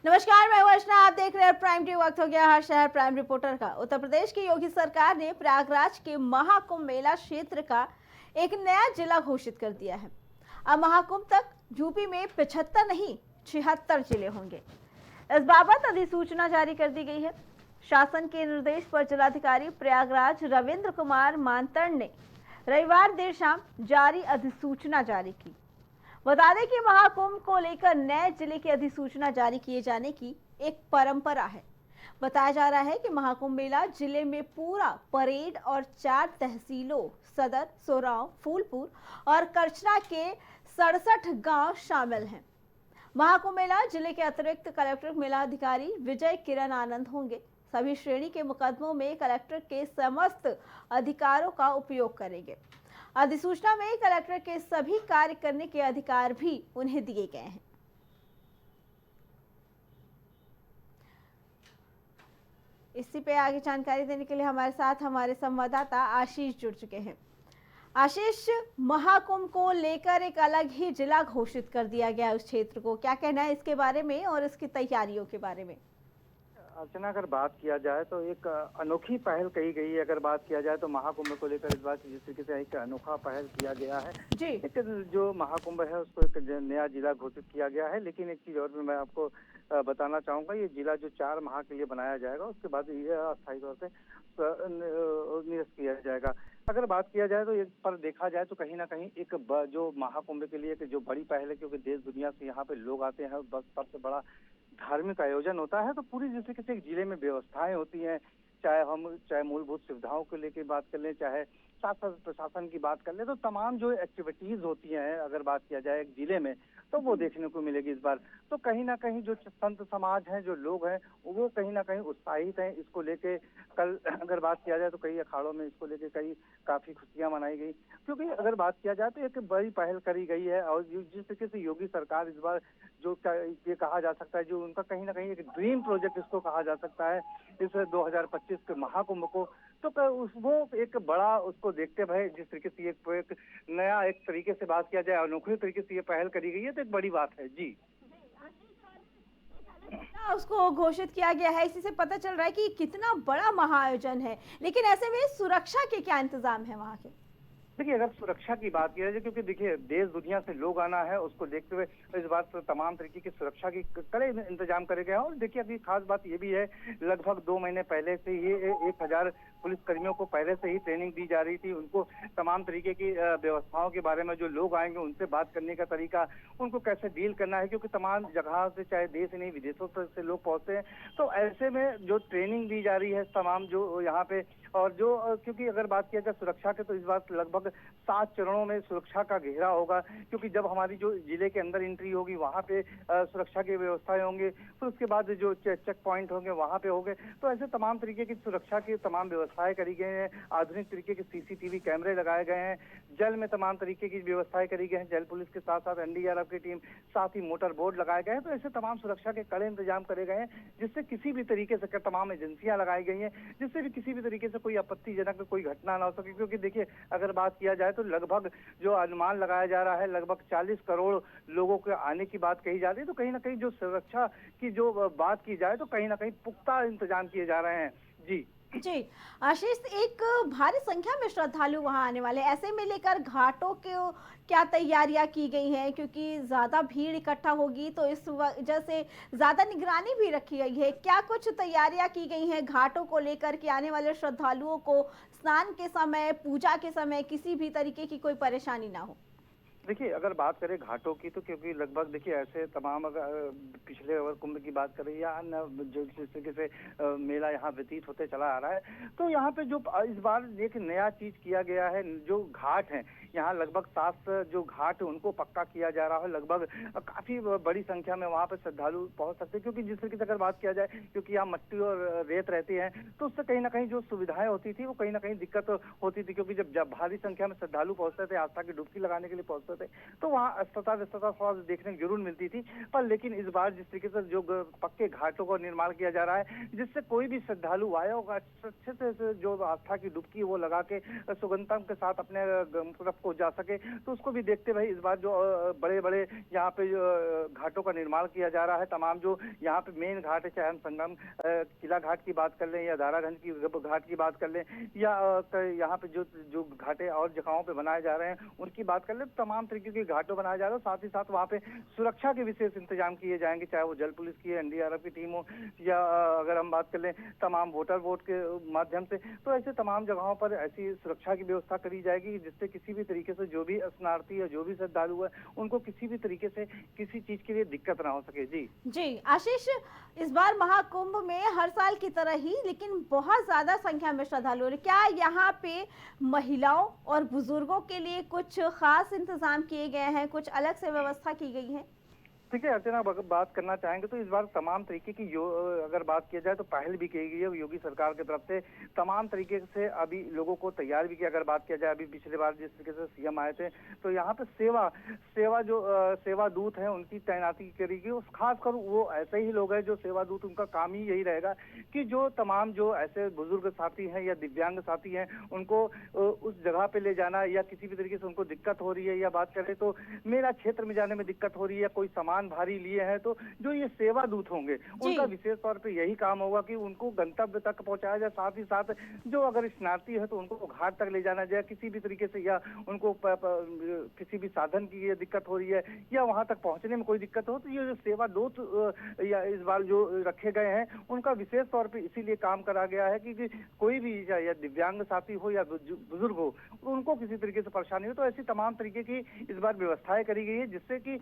नमस्कार, मैं हूं अर्चना। आप देख रहे हैं प्राइम टाइम। वक्त हो गया हर शहर प्राइम रिपोर्टर का। उत्तर प्रदेश की योगी सरकार ने प्रयागराज के महाकुंभ मेला क्षेत्र का एक नया जिला घोषित कर दिया है। अब महाकुंभ तक यूपी में 75 नहीं 76 जिले होंगे। इस बाबत अधिसूचना जारी कर दी गई है। शासन के निर्देश पर जिलाधिकारी प्रयागराज रविंद्र कुमार मानतड़ ने रविवार देर शाम जारी अधिसूचना जारी की। बता दें कि महाकुंभ को लेकर नए जिले की अधिसूचना जारी किए जाने की एक परंपरा है। बताया जा रहा है कि महाकुंभ मेला जिले में पूरा परेड और 4 तहसीलों सदर, सोराव, फूलपुर और करछना के 67 गांव शामिल हैं। महाकुंभ मेला जिले के अतिरिक्त कलेक्टर मेलाधिकारी विजय किरण आनंद होंगे। सभी श्रेणी के मुकदमों में कलेक्टर के समस्त अधिकारों का उपयोग करेंगे। अधिसूचना में कलेक्टर के सभी कार्य करने के अधिकार भी उन्हें दिए गए हैं। इसी पे आगे जानकारी देने के लिए हमारे साथ हमारे संवाददाता आशीष जुड़ चुके हैं। आशीष, महाकुंभ को लेकर एक अलग ही जिला घोषित कर दिया गया उस क्षेत्र को, क्या कहना है इसके बारे में और इसकी तैयारियों के बारे में? अर्चना, अगर बात किया जाए तो एक अनोखी पहल कही गई है। अगर बात किया जाए तो महाकुंभ को लेकर इस बार जिस तरीके से एक अनोखा पहल किया गया है जी। एक जो महाकुंभ है उसको एक नया जिला घोषित किया गया है। लेकिन एक चीज और भी मैं आपको बताना चाहूंगा, ये जिला जो 4 माह के लिए बनाया जाएगा उसके बाद ये अस्थायी तौर पे निरस्त किया जाएगा। अगर बात किया जाए तो एक पर देखा जाए तो कहीं ना कहीं एक जो महाकुंभ के लिए जो बड़ी पहल है, क्योंकि देश दुनिया से यहाँ पे लोग आते हैं, बस सबसे बड़ा धार्मिक आयोजन होता है, तो पूरी जिस तरीके से एक जिले में व्यवस्थाएं होती हैं, चाहे मूलभूत सुविधाओं को लेकर बात कर लें, चाहे शासन प्रशासन की बात कर ले, तो तमाम जो एक्टिविटीज होती हैं अगर बात किया जाए एक जिले में तो वो देखने को मिलेगी इस बार। तो कहीं ना कहीं जो संत समाज हैं, जो लोग हैं, वो कहीं ना कहीं उत्साहित हैं इसको लेके। कल अगर बात किया जाए तो कई अखाड़ों में इसको लेके काफी खुशियां मनाई गई, क्योंकि अगर बात किया जाए तो एक बड़ी पहल करी गई है। और जिस तरीके से योगी सरकार इस बार जो ये कहा जा सकता है, जो उनका कहीं ना कहीं एक ड्रीम प्रोजेक्ट इसको कहा जा सकता है इस 2025 के महाकुंभ को, तो वो एक बड़ा उसको देखते हुए जिस तरीके से एक नया एक तरीके से बात किया जाए, अनोखे तरीके से ये पहल करी गई है, तो एक बड़ी बात है। जी, उसको घोषित किया गया है, इसी से पता चल रहा है कि कितना बड़ा महाआयोजन है। लेकिन ऐसे में सुरक्षा के क्या इंतजाम है वहाँ के? देखिए, अगर सुरक्षा की बात की जाए, क्योंकि देखिए देश दुनिया से लोग आना है, उसको देखते हुए इस बात पर तमाम तरीके की सुरक्षा की कड़े इंतजाम करे गए हैं। और देखिए अभी खास बात ये भी है, लगभग 2 महीने पहले से ये 1000 पुलिस कर्मियों को पहले से ही ट्रेनिंग दी जा रही थी। उनको तमाम तरीके की व्यवस्थाओं के बारे में, जो लोग आएंगे उनसे बात करने का तरीका, उनको कैसे डील करना है, क्योंकि तमाम जगह से, चाहे देश नहीं विदेशों से लोग पहुंचते हैं, तो ऐसे में जो ट्रेनिंग दी जा रही है तमाम जो यहाँ पे, और जो क्योंकि अगर बात किया जाए सुरक्षा के, तो इस बार लगभग 7 चरणों में सुरक्षा का घेरा होगा। क्योंकि जब हमारी जो जिले के अंदर एंट्री होगी वहां पे सुरक्षा की व्यवस्थाएं होंगी, फिर उसके बाद जो चेक पॉइंट होंगे वहां पे होंगे, तो ऐसे तमाम तरीके की सुरक्षा की तमाम व्यवस्थाएं करी गई हैं। आधुनिक तरीके के सीसीटीवी कैमरे लगाए गए हैं। जल में तमाम तरीके की व्यवस्थाएं करी गई हैं, जल पुलिस के साथ साथ एनडीआरएफ की टीम, साथ ही मोटर बोर्ड लगाए गए हैं। तो ऐसे तमाम सुरक्षा के कड़े इंतजाम करे गए हैं, जिससे किसी भी तरीके से तमाम एजेंसियां लगाई गई हैं, जिससे भी किसी भी तरीके से कोई आपत्तिजनक कोई घटना ना हो सके। क्योंकि देखिए अगर बात किया जाए तो लगभग जो अनुमान लगाया जा रहा है, लगभग 40 करोड़ लोगों के आने की बात कही जा रही है। तो कहीं ना कहीं जो सुरक्षा की जो बात की जाए तो कहीं ना कहीं पुख्ता इंतजाम किए जा रहे हैं। जी जी आशीष, एक भारी संख्या में श्रद्धालु वहां आने वाले, ऐसे में लेकर घाटों के क्या तैयारियां की गई हैं? क्योंकि ज्यादा भीड़ इकट्ठा होगी तो इस वजह से ज्यादा निगरानी भी रखी गई है। क्या कुछ तैयारियां की गई हैं घाटों को लेकर कि आने वाले श्रद्धालुओं को स्नान के समय, पूजा के समय किसी भी तरीके की कोई परेशानी ना हो? देखिए अगर बात करें घाटों की, तो क्योंकि लगभग देखिए ऐसे तमाम अगर पिछले अगर कुंभ की बात करें या अन्य जो जिस तरीके से मेला यहाँ व्यतीत होते चला आ रहा है, तो यहाँ पे जो इस बार एक नया चीज किया गया है, जो घाट है यहाँ लगभग 7 जो घाट है उनको पक्का किया जा रहा है। लगभग काफी बड़ी संख्या में वहाँ पे श्रद्धालु पहुंच सकते हैं, क्योंकि जिस तरीके से अगर बात किया जाए, क्योंकि यहाँ मट्टी और रेत रहती है, तो उससे कहीं ना कहीं जो सुविधाएं होती थी वो कहीं ना कहीं दिक्कत होती थी। क्योंकि जब भारी संख्या में श्रद्धालु पहुंचते थे, आस्था की डुबकी लगाने के लिए पहुंचते थे, तो वहाँ अस्पताल थोड़ा देखने को जरूर मिलती थी। पर लेकिन इस बार जिस तरीके से जो पक्के घाटों का निर्माण किया जा रहा है, जिससे कोई भी श्रद्धालु आया होगा अच्छे से जो आस्था की डुबकी वो लगा के सुगंधम के साथ अपने मतलब को जा सके, तो उसको भी देखते हुए इस बार जो बड़े बड़े यहाँ पे घाटों का निर्माण किया जा रहा है। तमाम जो यहाँ पे मेन घाट है, चाहे हम संगम किला घाट की बात कर लें या दारागंज की घाट की बात कर लें, या यहाँ पे जो जो घाटे और जगहों पे बनाए जा रहे हैं उनकी बात कर लें, तो तमाम तरीके के घाटों बनाए जा रहे हैं। साथ ही साथ वहाँ पे सुरक्षा के विशेष इंतजाम किए जाएंगे, चाहे वो जल पुलिस की एनडीआरएफ की टीम हो, या अगर हम बात कर लें तमाम वोटर वोट के माध्यम से, तो ऐसे तमाम जगहों पर ऐसी सुरक्षा की व्यवस्था करी जाएगी जिससे किसी भी तरीके से जो भी स्नार्थी है, जो भी श्रद्धालु है, उनको किसी भी तरीके से किसी चीज के लिए दिक्कत ना हो सके। जी आशीष, इस बार महाकुंभ में हर साल की तरह ही लेकिन बहुत ज्यादा संख्या में श्रद्धालु हैं। क्या यहाँ पे महिलाओं और बुजुर्गों के लिए कुछ खास इंतजाम किए गए हैं, कुछ अलग से व्यवस्था की गई है? ठीक है अर्चना, अगर बात करना चाहेंगे तो इस बार तमाम तरीके की अगर बात किया जाए तो पहल भी की गई है योगी सरकार की तरफ से। तमाम तरीके से अभी लोगों को तैयार भी किया। अगर बात किया जाए अभी पिछले बार जिस तरीके से सीएम आए थे, तो यहाँ पे सेवा दूत हैं उनकी तैनाती करी गई। उस खासकर वो ऐसे ही लोग हैं जो सेवा दूत, उनका काम ही यही रहेगा कि जो तमाम जो ऐसे बुजुर्ग साथी हैं या दिव्यांग साथी हैं उनको उस जगह पे ले जाना, या किसी भी तरीके से उनको दिक्कत हो रही है, या बात करें तो मेला क्षेत्र में जाने में दिक्कत हो रही है, कोई सामान भारी लिए हैं, तो जो ये सेवा दूत होंगे उनका विशेष तौर पे यही काम होगा कि उनको गंतव्य तक पहुंचाया जाए। साथ ही साथ जो अगर स्नाती है तो उनको घाट तक ले जाना जाए किसी भी तरीके से, या उनको किसी भी साधन की दिक्कत हो रही है या वहां तक पहुंचने में कोई दिक्कत हो, तो ये जो सेवा दूत या इस बार जो रखे गए हैं उनका विशेष तौर पर इसीलिए काम करा गया है कि कोई भी या दिव्यांग साथी हो या बुजुर्ग हो, उनको किसी तरीके से परेशानी हो, तो ऐसी तमाम तरीके की इस बार व्यवस्थाएं करी गई है जिससे कि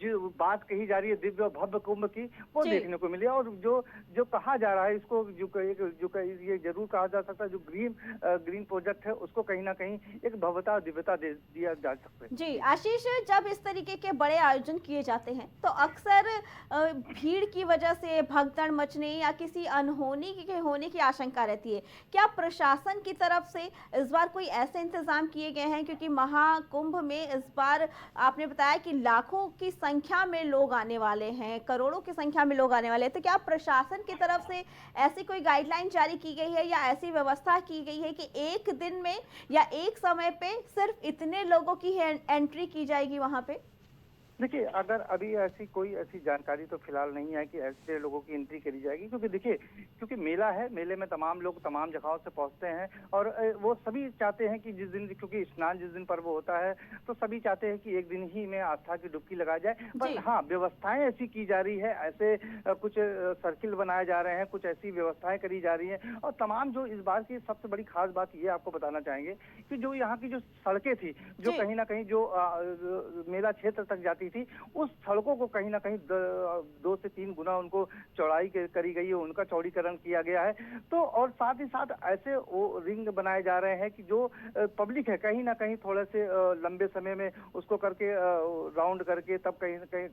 जो बात कही जा रही है दिव्य भव्य कुंभ की, वो देखने को मिले। और जो कहा जा रहा है इसको ये जरूर कहा जा सकता है, जो ग्रीन प्रोजेक्ट है उसको कहीं ना कहीं एक भव्यता दिव्यता दे दिया जा सकता है। जी आशीष, जब इस तरीके के बड़े आयोजन किए जाते हैं तो अक्सर भीड़ की वजह से भगदड़ मचने या किसी अनहोनी के होने की आशंका रहती है। क्या प्रशासन की तरफ से इस बार कोई ऐसे इंतजाम किए गए हैं, क्योंकि महाकुंभ में इस बार आपने बताया कि लाखों की संख्या में लोग आने वाले हैं, करोड़ों की संख्या में लोग आने वाले हैं, तो क्या प्रशासन की तरफ से ऐसी कोई गाइडलाइन जारी की गई है या ऐसी व्यवस्था की गई है कि एक दिन में या एक समय पे सिर्फ इतने लोगों की एंट्री की जाएगी वहां पे? देखिए, अगर अभी ऐसी जानकारी तो फिलहाल नहीं है कि ऐसे लोगों की एंट्री करी जाएगी, क्योंकि देखिए क्योंकि मेला है, मेले में तमाम लोग तमाम जगहों से पहुंचते हैं और वो सभी चाहते हैं कि जिस दिन, क्योंकि स्नान जिस दिन पर्व होता है तो सभी चाहते हैं कि एक दिन ही में आस्था की डुबकी लगाई जाए। पर हाँ, व्यवस्थाएं ऐसी की जा रही है, ऐसे कुछ सर्किल बनाए जा रहे हैं, कुछ ऐसी व्यवस्थाएं करी जा रही है। और तमाम जो इस बार की सबसे बड़ी खास बात ये आपको बताना चाहेंगे कि जो यहाँ की जो सड़कें थी, जो कहीं ना कहीं जो मेला क्षेत्र तक जाती थी, उस सड़कों को कहीं ना कहीं 2 से 3 गुना उनको चौड़ाई करी गई है, उनका चौड़ीकरण किया गया है। तो और साथ ही साथ ऐसे रिंग बनाए जा रहे हैं कि जो पब्लिक है कहीं ना कहीं थोड़े से लंबे समय में उसको करके राउंड करके तब कहीं ना कहीं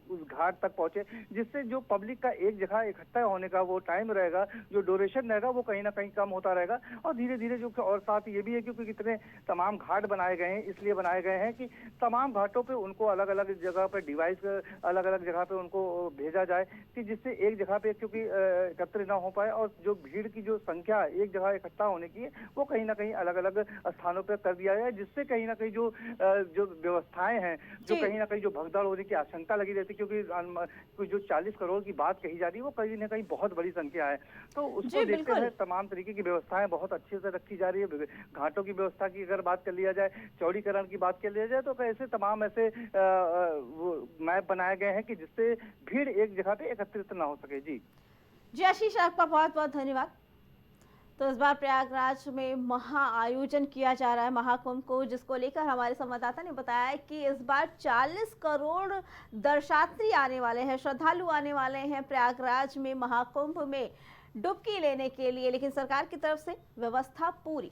उस घाट तक पहुंचे, जिससे जो पब्लिक का एक जगह इकट्ठा होने का वो टाइम रहेगा, जो ड्यूरेशन रहेगा वो कहीं ना कहीं कम होता रहेगा। और धीरे धीरे जो, और साथ ये भी है क्योंकि कितने तमाम घाट बनाए गए हैं, इसलिए बनाए गए हैं कि तमाम घाटों पे उनको अलग अलग जगह पे डिवाइस अलग अलग जगह पे उनको भेजा जाए कि जिससे एक जगह पे क्योंकि एकत्र ना हो पाए, और जो भीड़ की जो संख्या एक जगह इकट्ठा होने की है वो कहीं ना कहीं अलग अलग स्थानों पर कर दिया जाए, जिससे कहीं ना कहीं जो व्यवस्थाएं हैं, जो कहीं ना कहीं जो भगदड़ होने की आशंका लगी रहती, क्योंकि जो 40 करोड़ की बात कही जा रही है वो कहीं ना कहीं बहुत बड़ी संख्या है। तो उसको देखते हुए तमाम तरीके की व्यवस्थाएं बहुत अच्छे से रखी जा रही है। घाटों की व्यवस्था की अगर बात कर लिया जाए, चौड़ीकरण की बात कर लिया जाए, तो ऐसे तमाम ऐसे मैप बनाए गए हैं कि जिससे भीड़ एक जगह पे एकत्रित ना हो सके। जी आशीष, आपका बहुत बहुत धन्यवाद। तो इस बार प्रयागराज में महा आयोजन किया जा रहा है महाकुंभ को, जिसको लेकर हमारे संवाददाता ने बताया कि इस बार 40 करोड़ दर्शनार्थी आने वाले हैं, श्रद्धालु आने वाले हैं प्रयागराज में महाकुंभ में डुबकी लेने के लिए, लेकिन सरकार की तरफ से व्यवस्था पूरी